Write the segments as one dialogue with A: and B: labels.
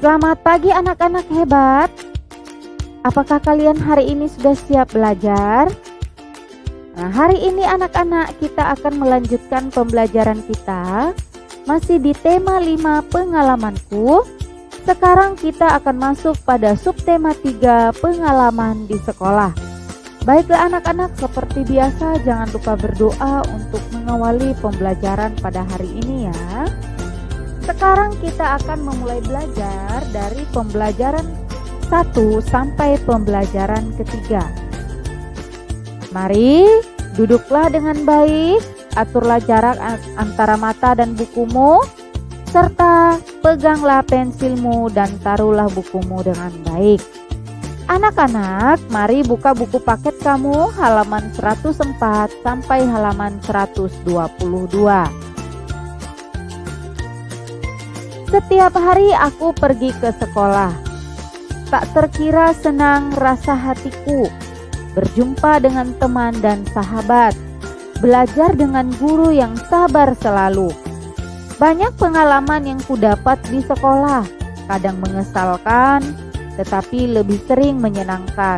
A: Selamat pagi anak-anak hebat. Apakah kalian hari ini sudah siap belajar? Nah, hari ini anak-anak kita akan melanjutkan pembelajaran kita masih di tema 5 pengalamanku. Sekarang kita akan masuk pada subtema 3 pengalaman di sekolah. Baiklah anak-anak, seperti biasa jangan lupa berdoa untuk mengawali pembelajaran pada hari ini ya. Sekarang kita akan memulai belajar dari pembelajaran 1 sampai pembelajaran ketiga. Mari duduklah dengan baik, aturlah jarak antara mata dan bukumu, serta peganglah pensilmu dan taruhlah bukumu dengan baik. Anak-anak, mari buka buku paket kamu halaman 104 sampai halaman 122. Setiap hari aku pergi ke sekolah. Tak terkira senang rasa hatiku berjumpa dengan teman dan sahabat, belajar dengan guru yang sabar selalu. Banyak pengalaman yang kudapat di sekolah, kadang mengesalkan, tetapi lebih sering menyenangkan.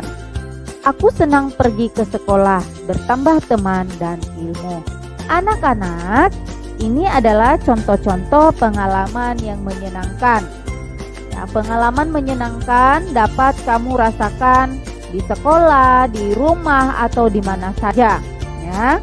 A: Aku senang pergi ke sekolah, bertambah teman dan ilmu. Anak-anak, ini adalah contoh-contoh pengalaman yang menyenangkan. Ya, pengalaman menyenangkan dapat kamu rasakan di sekolah, di rumah, atau di mana saja. Ya,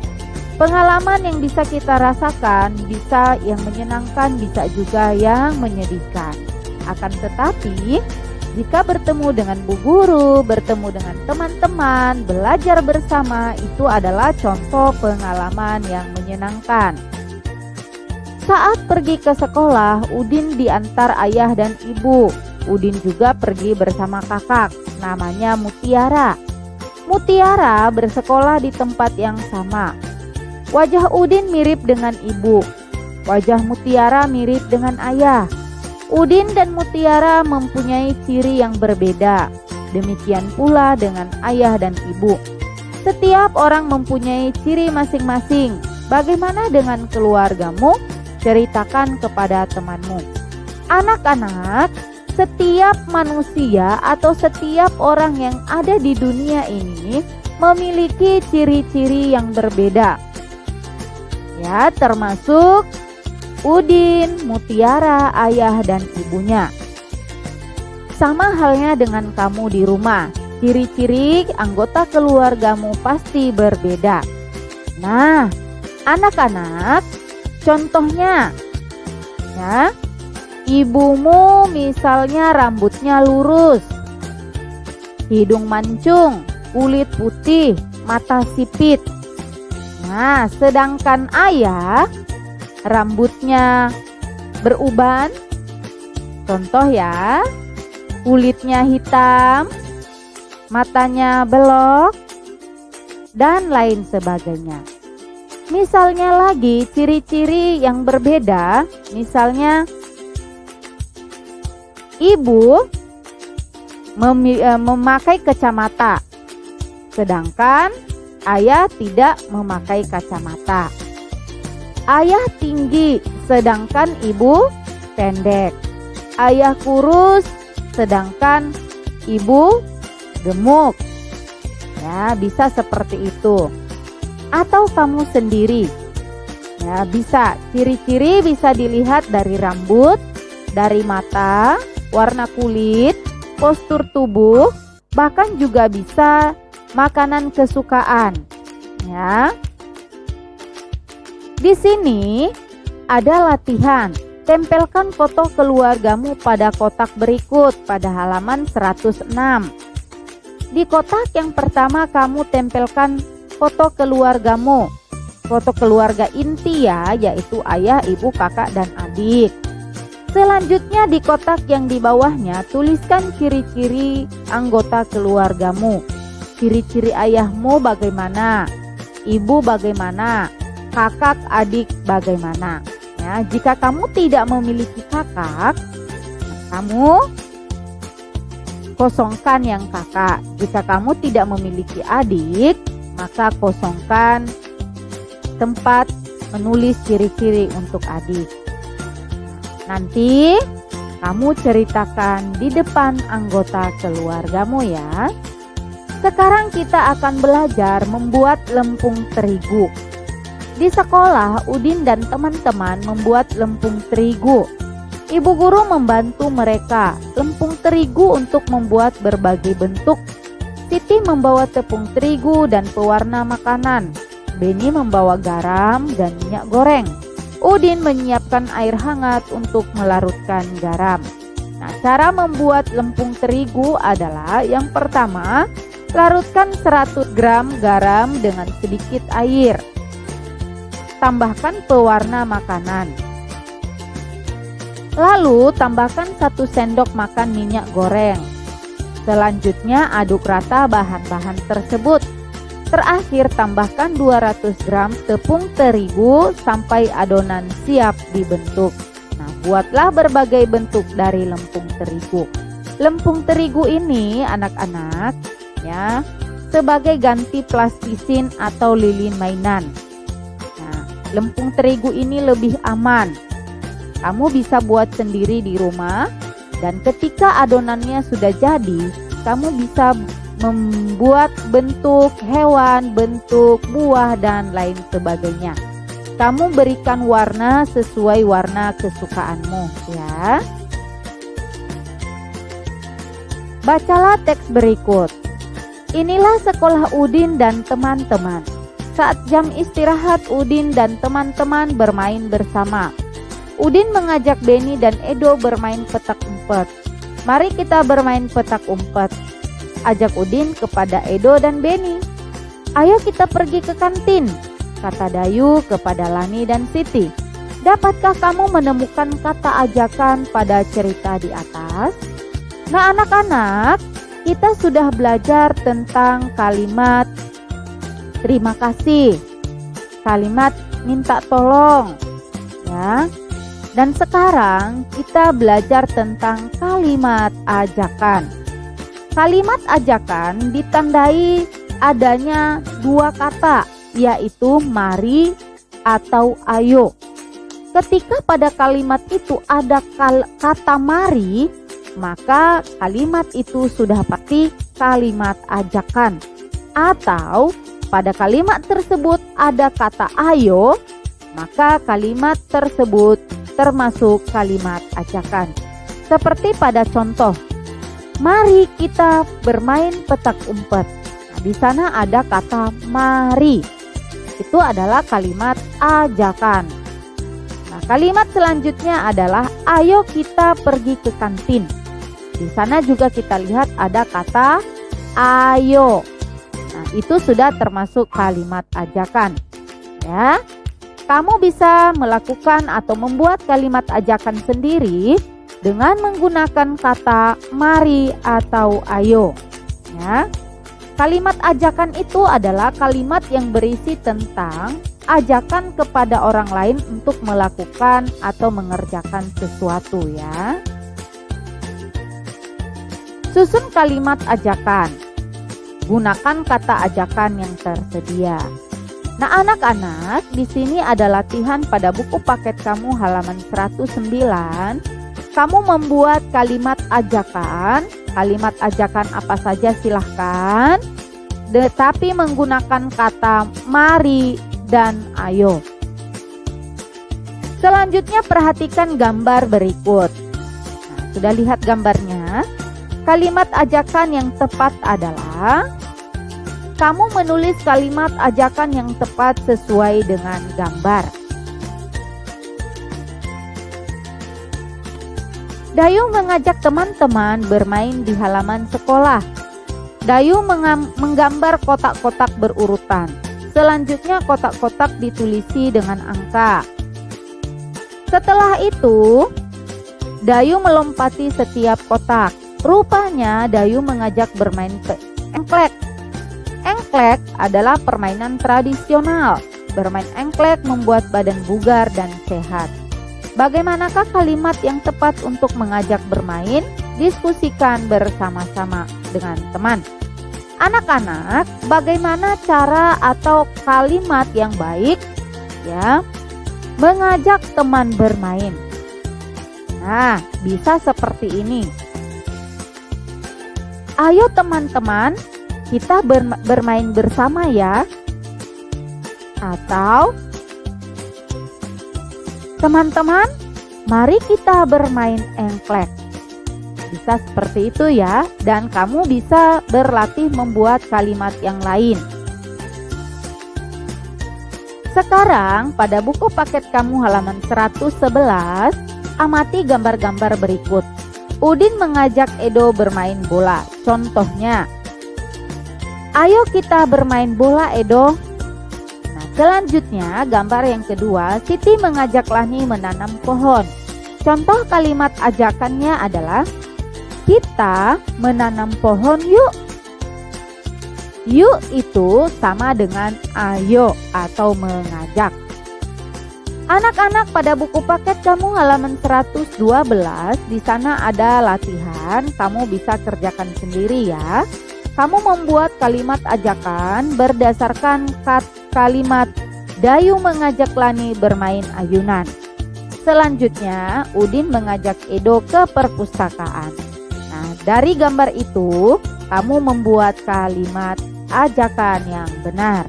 A: pengalaman yang bisa kita rasakan bisa yang menyenangkan, bisa juga yang menyedihkan. Akan tetapi, jika bertemu dengan bu guru, bertemu dengan teman-teman, belajar bersama, itu adalah contoh pengalaman yang menyenangkan. Saat pergi ke sekolah, Udin diantar ayah dan ibu. Udin juga pergi bersama kakak, namanya Mutiara. Mutiara bersekolah di tempat yang sama. Wajah Udin mirip dengan ibu. Wajah Mutiara mirip dengan ayah. Udin dan Mutiara mempunyai ciri yang berbeda. Demikian pula dengan ayah dan ibu. Setiap orang mempunyai ciri masing-masing. Bagaimana dengan keluargamu? Ceritakan kepada temanmu. Anak-anak, setiap manusia atau setiap orang yang ada di dunia ini memiliki ciri-ciri yang berbeda. Ya, termasuk Udin, Mutiara, ayah dan ibunya. Sama halnya dengan kamu di rumah. Ciri-ciri anggota keluargamu pasti berbeda. Nah, anak-anak, contohnya, ya, ibumu misalnya rambutnya lurus, hidung mancung, kulit putih, mata sipit. Nah, sedangkan ayah rambutnya beruban, contoh ya, kulitnya hitam, matanya belok, dan lain sebagainya. Misalnya lagi ciri-ciri yang berbeda, misalnya ibu memakai kacamata, sedangkan ayah tidak memakai kacamata. Ayah tinggi, sedangkan ibu pendek. Ayah kurus, sedangkan ibu gemuk. Ya, bisa seperti itu. Atau kamu sendiri. Ya, bisa. Ciri-ciri bisa dilihat dari rambut, dari mata, warna kulit, postur tubuh, bahkan juga bisa makanan kesukaan. Ya. Di sini ada latihan. Tempelkan foto keluargamu pada kotak berikut pada halaman 106. Di kotak yang pertama kamu tempelkan foto keluargamu. Foto keluarga inti ya, yaitu ayah, ibu, kakak, dan adik. Selanjutnya di kotak yang di bawahnya tuliskan ciri-ciri anggota keluargamu. Ciri-ciri ayahmu bagaimana? Ibu bagaimana? Kakak, adik bagaimana? Ya, jika kamu tidak memiliki kakak, kamu kosongkan yang kakak. Jika kamu tidak memiliki adik, maka kosongkan tempat menulis ciri-ciri untuk adik. Nanti kamu ceritakan di depan anggota keluargamu ya. Sekarang kita akan belajar membuat lempung terigu. Di sekolah, Udin dan teman-teman membuat lempung terigu. Ibu guru membantu mereka lempung terigu untuk membuat berbagai bentuk. Siti membawa tepung terigu dan pewarna makanan. Beni membawa garam dan minyak goreng. Udin menyiapkan air hangat untuk melarutkan garam. Nah, cara membuat lempung terigu adalah yang pertama, larutkan 100 gram garam dengan sedikit air. Tambahkan pewarna makanan. Lalu tambahkan 1 sendok makan minyak goreng. Selanjutnya aduk rata bahan-bahan tersebut. Terakhir tambahkan 200 gram tepung terigu sampai adonan siap dibentuk. Nah, buatlah berbagai bentuk dari lempung terigu. Lempung terigu ini anak-anak ya, sebagai ganti plastisin atau lilin mainan. Nah, lempung terigu ini lebih aman. Kamu bisa buat sendiri di rumah. Dan ketika adonannya sudah jadi, kamu bisa membuat bentuk hewan, bentuk buah, dan lain sebagainya. Kamu berikan warna sesuai warna kesukaanmu ya. Bacalah teks berikut. Inilah sekolah Udin dan teman-teman. Saat jam istirahat, Udin dan teman-teman bermain bersama. Udin mengajak Beni dan Edo bermain petak umpet. Mari kita bermain petak umpet, ajak Udin kepada Edo dan Beni. Ayo kita pergi ke kantin, kata Dayu kepada Lani dan Siti. Dapatkah kamu menemukan kata ajakan pada cerita di atas? Nah anak-anak, kita sudah belajar tentang kalimat terima kasih, kalimat minta tolong ya. Dan sekarang kita belajar tentang kalimat ajakan. Kalimat ajakan ditandai adanya 2 kata, yaitu mari atau ayo. Ketika pada kalimat itu ada kata mari, maka kalimat itu sudah pasti kalimat ajakan. Atau pada kalimat tersebut ada kata ayo, maka kalimat tersebut termasuk kalimat ajakan. Seperti pada contoh, mari kita bermain petak umpet. Nah, di sana ada kata mari. Itu adalah kalimat ajakan. Nah, kalimat selanjutnya adalah ayo kita pergi ke kantin. Di sana juga kita lihat ada kata ayo. Nah, itu sudah termasuk kalimat ajakan. Ya. Kamu bisa melakukan atau membuat kalimat ajakan sendiri dengan menggunakan kata mari atau ayo. Ya. Kalimat ajakan itu adalah kalimat yang berisi tentang ajakan kepada orang lain untuk melakukan atau mengerjakan sesuatu ya. Susun kalimat ajakan. Gunakan kata ajakan yang tersedia. Nah anak-anak, di sini ada latihan pada buku paket kamu halaman 109. Kamu membuat kalimat ajakan. Kalimat ajakan apa saja silahkan, tetapi menggunakan kata mari dan ayo. Selanjutnya perhatikan gambar berikut. Nah, sudah lihat gambarnya? Kalimat ajakan yang tepat adalah kamu menulis kalimat ajakan yang tepat sesuai dengan gambar. Dayu mengajak teman-teman bermain di halaman sekolah. Dayu menggambar kotak-kotak berurutan. Selanjutnya kotak-kotak ditulisi dengan angka. Setelah itu, Dayu melompati setiap kotak. Rupanya Dayu mengajak bermain engklek. Engklek adalah permainan tradisional. Bermain engklek membuat badan bugar dan sehat. Bagaimanakah kalimat yang tepat untuk mengajak bermain? Diskusikan bersama-sama dengan teman. Anak-anak, bagaimana cara atau kalimat yang baik ya mengajak teman bermain? Nah, bisa seperti ini. Ayo teman-teman, kita bermain bersama ya. Atau, teman-teman, mari kita bermain engklek. Bisa seperti itu ya, dan kamu bisa berlatih membuat kalimat yang lain. Sekarang pada buku paket kamu halaman 111, amati gambar-gambar berikut. Udin mengajak Edo bermain bola. Contohnya, ayo kita bermain bola Edo. Nah, selanjutnya gambar yang kedua, Siti mengajak Lani menanam pohon. Contoh kalimat ajakannya adalah, kita menanam pohon yuk. Yuk itu sama dengan ayo atau mengajak. Anak-anak, pada buku paket kamu halaman 112, di sana ada latihan, kamu bisa kerjakan sendiri ya. Kamu membuat kalimat ajakan berdasarkan kalimat Dayu mengajak Lani bermain ayunan. Selanjutnya, Udin mengajak Edo ke perpustakaan. Nah, dari gambar itu, kamu membuat kalimat ajakan yang benar.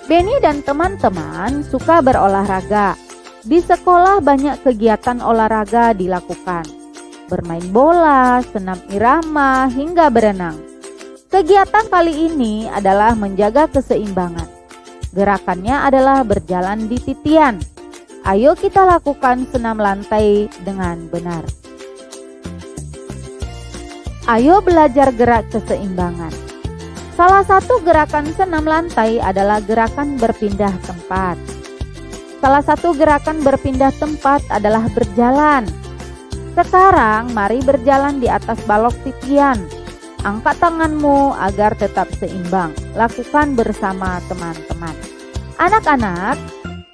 A: Benny dan teman-teman suka berolahraga. Di sekolah banyak kegiatan olahraga dilakukan. Bermain bola, senam irama, hingga berenang. Kegiatan kali ini adalah menjaga keseimbangan. Gerakannya adalah berjalan di titian. Ayo kita lakukan senam lantai dengan benar. Ayo belajar gerak keseimbangan. Salah satu gerakan senam lantai adalah gerakan berpindah tempat. Salah satu gerakan berpindah tempat adalah berjalan. Sekarang mari berjalan di atas balok titian. Angkat tanganmu agar tetap seimbang. Lakukan bersama teman-teman. Anak-anak,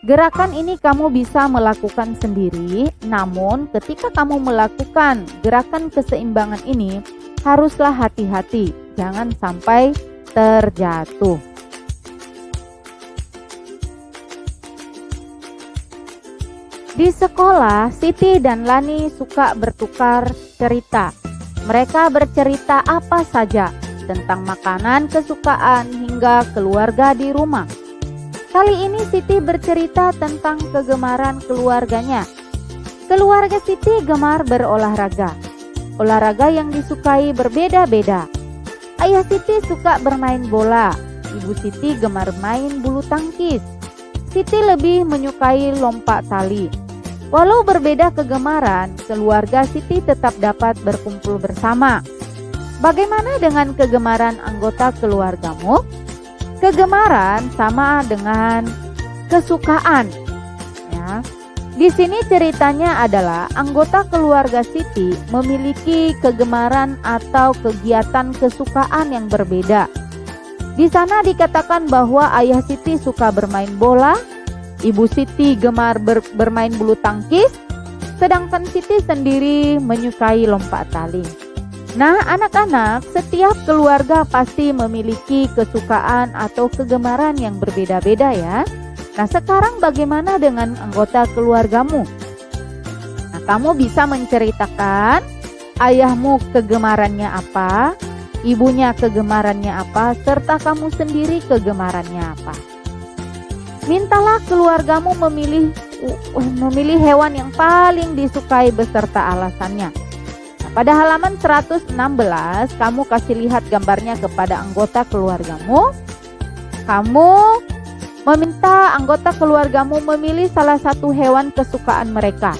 A: gerakan ini kamu bisa melakukan sendiri, namun ketika kamu melakukan gerakan keseimbangan ini, haruslah hati-hati, jangan sampai terjatuh. Di sekolah, Siti dan Lani suka bertukar cerita. Mereka bercerita apa saja tentang makanan kesukaan hingga keluarga di rumah. Kali ini Siti bercerita tentang kegemaran keluarganya. Keluarga Siti gemar berolahraga. Olahraga yang disukai berbeda-beda. Ayah Siti suka bermain bola. Ibu Siti gemar main bulu tangkis. Siti lebih menyukai lompat tali. Walau berbeda kegemaran, keluarga Siti tetap dapat berkumpul bersama. Bagaimana dengan kegemaran anggota keluargamu? Kegemaran sama dengan kesukaan. Ya. Di sini ceritanya adalah anggota keluarga Siti memiliki kegemaran atau kegiatan kesukaan yang berbeda. Di sana dikatakan bahwa ayah Siti suka bermain bola, ibu Siti gemar bermain bulu tangkis, sedangkan Siti sendiri menyukai lompat tali. Nah, anak-anak, setiap keluarga pasti memiliki kesukaan atau kegemaran yang berbeda-beda ya. Nah, sekarang bagaimana dengan anggota keluargamu? Nah, kamu bisa menceritakan ayahmu kegemarannya apa, ibunya kegemarannya apa, serta kamu sendiri kegemarannya apa. Mintalah keluargamu memilih hewan yang paling disukai beserta alasannya. Nah, pada halaman 116, kamu kasih lihat gambarnya kepada anggota keluargamu. Kamu meminta anggota keluargamu memilih salah satu hewan kesukaan mereka.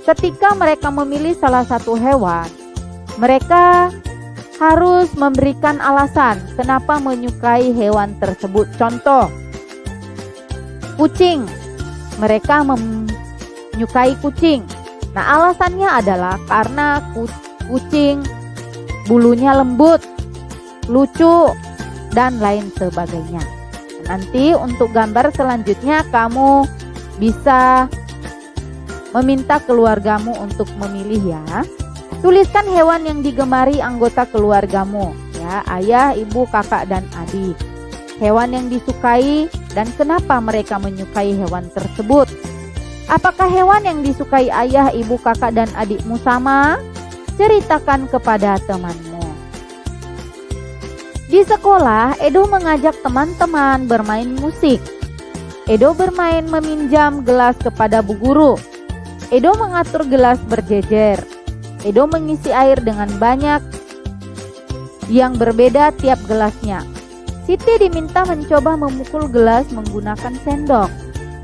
A: Ketika mereka memilih salah satu hewan, mereka harus memberikan alasan kenapa menyukai hewan tersebut. Contoh, kucing. Mereka menyukai kucing. Nah, alasannya adalah karena kucing bulunya lembut, lucu, dan lain sebagainya. Nanti untuk gambar selanjutnya kamu bisa meminta keluargamu untuk memilih ya. Tuliskan hewan yang digemari anggota keluargamu ya, ayah, ibu, kakak, dan adik. Hewan yang disukai dan kenapa mereka menyukai hewan tersebut. Apakah hewan yang disukai ayah, ibu, kakak, dan adikmu sama? Ceritakan kepada temanmu. Di sekolah, Edo mengajak teman-teman bermain musik. Edo bermain meminjam gelas kepada bu guru. Edo mengatur gelas berjejer. Edo mengisi air dengan banyak yang berbeda tiap gelasnya. Siti diminta mencoba memukul gelas menggunakan sendok.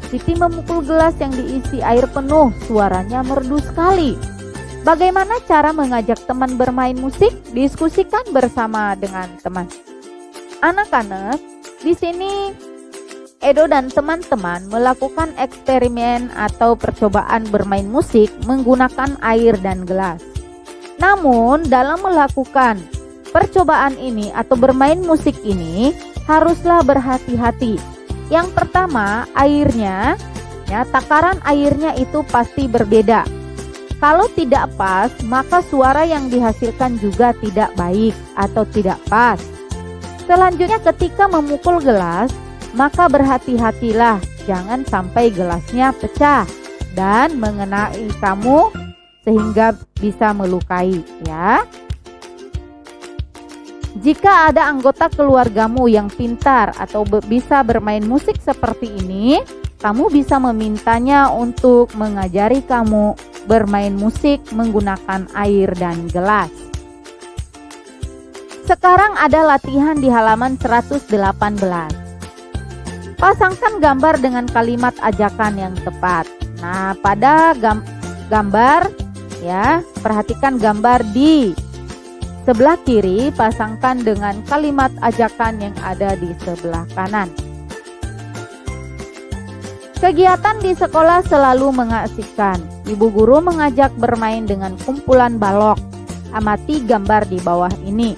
A: Siti memukul gelas yang diisi air penuh, suaranya merdu sekali. Bagaimana cara mengajak teman bermain musik? Diskusikan bersama dengan teman. Anak-anak, di sini Edo dan teman-teman melakukan eksperimen atau percobaan bermain musik menggunakan air dan gelas. Namun, dalam melakukan percobaan ini atau bermain musik ini haruslah berhati-hati. Yang pertama, airnya, takaran airnya itu pasti berbeda. Kalau tidak pas, maka suara yang dihasilkan juga tidak baik atau tidak pas. Selanjutnya, ketika memukul gelas, maka berhati-hatilah jangan sampai gelasnya pecah dan mengenai kamu sehingga bisa melukai, ya. Jika ada anggota keluargamu yang pintar atau bisa bermain musik seperti ini, kamu bisa memintanya untuk mengajari kamu bermain musik menggunakan air dan gelas. Sekarang ada latihan di halaman 118. Pasangkan gambar dengan kalimat ajakan yang tepat. Nah, pada gambar, ya, perhatikan gambar di sebelah kiri, pasangkan dengan kalimat ajakan yang ada di sebelah kanan. Kegiatan di sekolah selalu mengasihkan. Ibu guru mengajak bermain dengan kumpulan balok. Amati gambar di bawah ini.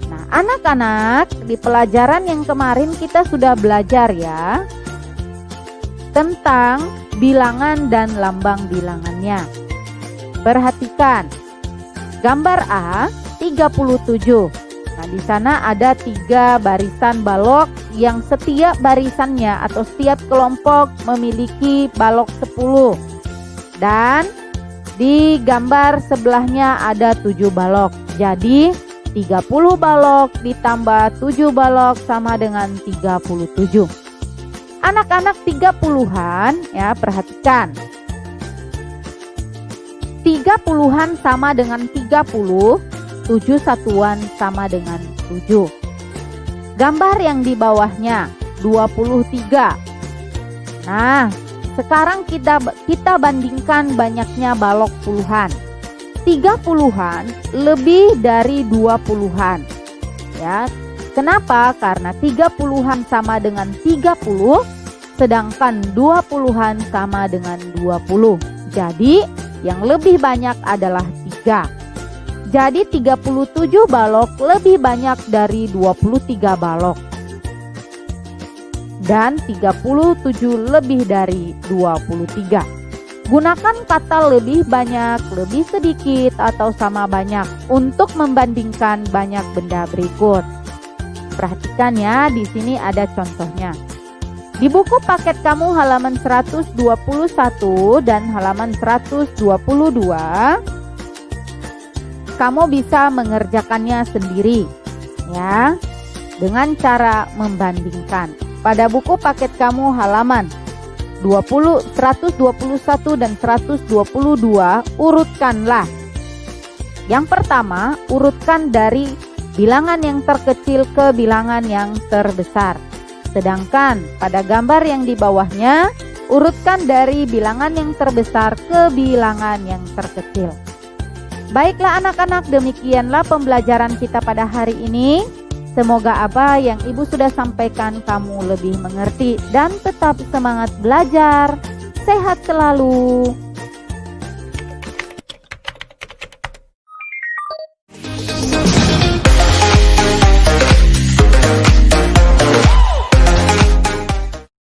A: Nah, anak-anak, di pelajaran yang kemarin kita sudah belajar ya tentang bilangan dan lambang bilangannya. Perhatikan. Gambar A 37. Nah, di sana ada 3 barisan balok yang setiap barisannya atau setiap kelompok memiliki balok 10. Dan di gambar sebelahnya ada 7 balok. Jadi 30 balok ditambah 7 balok sama dengan 37. Anak-anak 30-an, ya, perhatikan. 30-an sama dengan 30, 7 satuan sama dengan 7. Gambar yang di bawahnya 23. Nah, sekarang kita bandingkan banyaknya balok puluhan. 30-an lebih dari 20-an. Ya. Kenapa? Karena 30-an sama dengan 30, sedangkan 20-an sama dengan 20. Jadi, yang lebih banyak adalah 3. Jadi 37 balok lebih banyak dari 23 balok. Dan 37 lebih dari 23. Gunakan kata lebih banyak, lebih sedikit, atau sama banyak untuk membandingkan banyak benda berikut. Perhatikan ya, di sini ada contohnya. Di buku paket kamu halaman 121 dan halaman 122, kamu bisa mengerjakannya sendiri ya dengan cara membandingkan. Pada buku paket kamu halaman 121 dan 122, urutkanlah. Yang pertama, urutkan dari bilangan yang terkecil ke bilangan yang terbesar. Sedangkan pada gambar yang di bawahnya, urutkan dari bilangan yang terbesar ke bilangan yang terkecil. Baiklah anak-anak, demikianlah pembelajaran kita pada hari ini. Semoga apa yang Ibu sudah sampaikan kamu lebih mengerti dan tetap semangat belajar. Sehat selalu.